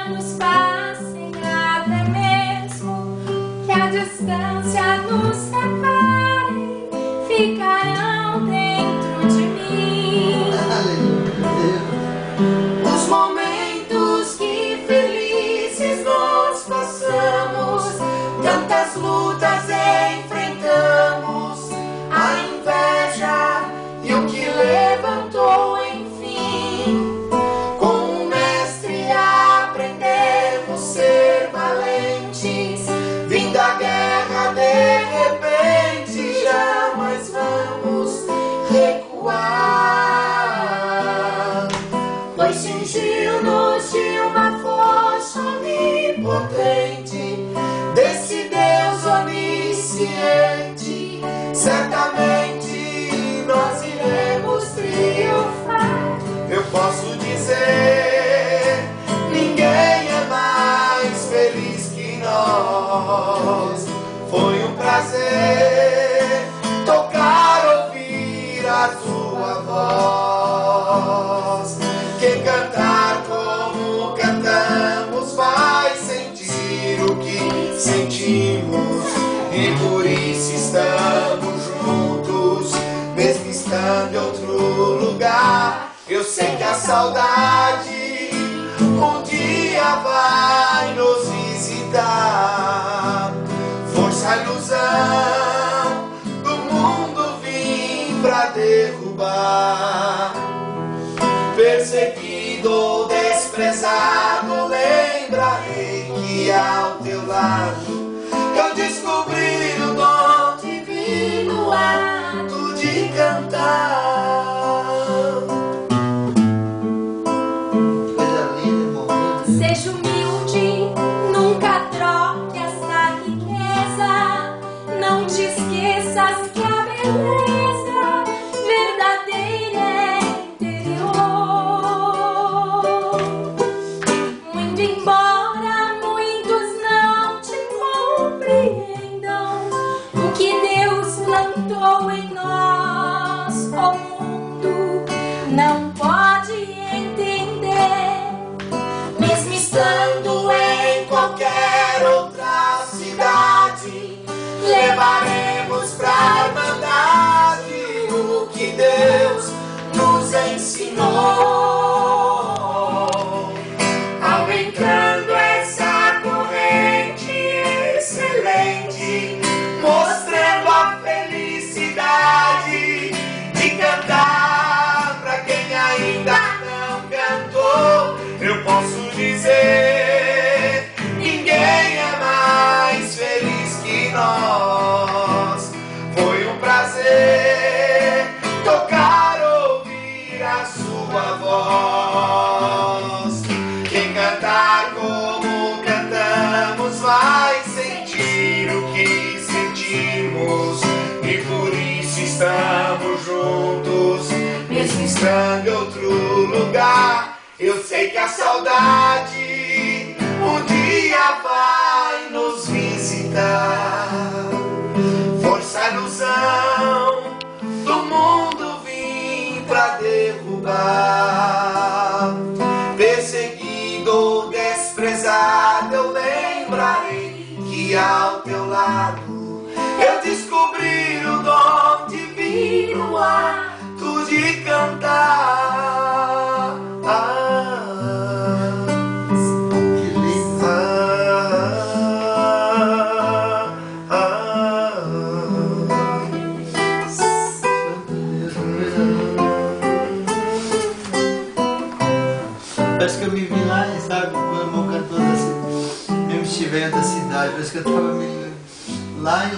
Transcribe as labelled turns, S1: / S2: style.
S1: anos passem, até mesmo que a distância nos separe, ficarão dentro de mim. Os momentos que felizes nós passamos, tantas lutas enfrentamos, a inveja e o que levantou enfim. Com o mestre aprendemos ser valentes, vim da guerra de repente, jamais vamos recuar, pois cingiu-nos de uma força onipotente, desse Deus onisciente, certamente nós iremos triunfar. Eu posso dizer, ninguém é mais feliz que nós. Foi um prazer tocar, ouvir a tua voz. Quem cantar como cantamos vai sentir o que sentimos, e por isso estamos juntos, mesmo estando em outro lugar. Eu sei que a saudade um dia vai nos visitar. Força e ilusão do mundo vim pra derrubar. Perseguido ou desprezado, lembrarei que ao teu lado eu descobri o dom divino, o ato de cantar.
S2: Coisa linda, irmão.
S1: Seja humilde, nunca troque essa riqueza. Não te esqueças que a beleza verdadeira é interior. Muito embora muitos não te compreendam, o que Deus plantou em nós, o mundo não pode entender. Mesmo estando em qualquer outra cidade, levaremos pra irmandade o que Deus nos ensinou. Aumentando essa corrente excelente, mostrando a felicidade de cantar pra quem ainda não cantou. Eu posso dizer, ninguém é mais feliz que nós. Foi um prazer tocar, ouvir a sua voz. Quem cantar como cantamos vai sentir o que sentimos, e por isso estamos juntos, mesmo estando em outro lugar. Eu sei que a saudade um dia vai nos visitar. Força e ilusão do mundo vim pra derrubar. Perseguido ou desprezado, eu lembrarei que ao teu lado eu descobri o dom divino, o ato de cantar.
S2: Que lindo. Parece que eu me vi lá, sabe, quando o irmão cantou assim, mesmo se estiver em outra cidade, parece que eu estava lá em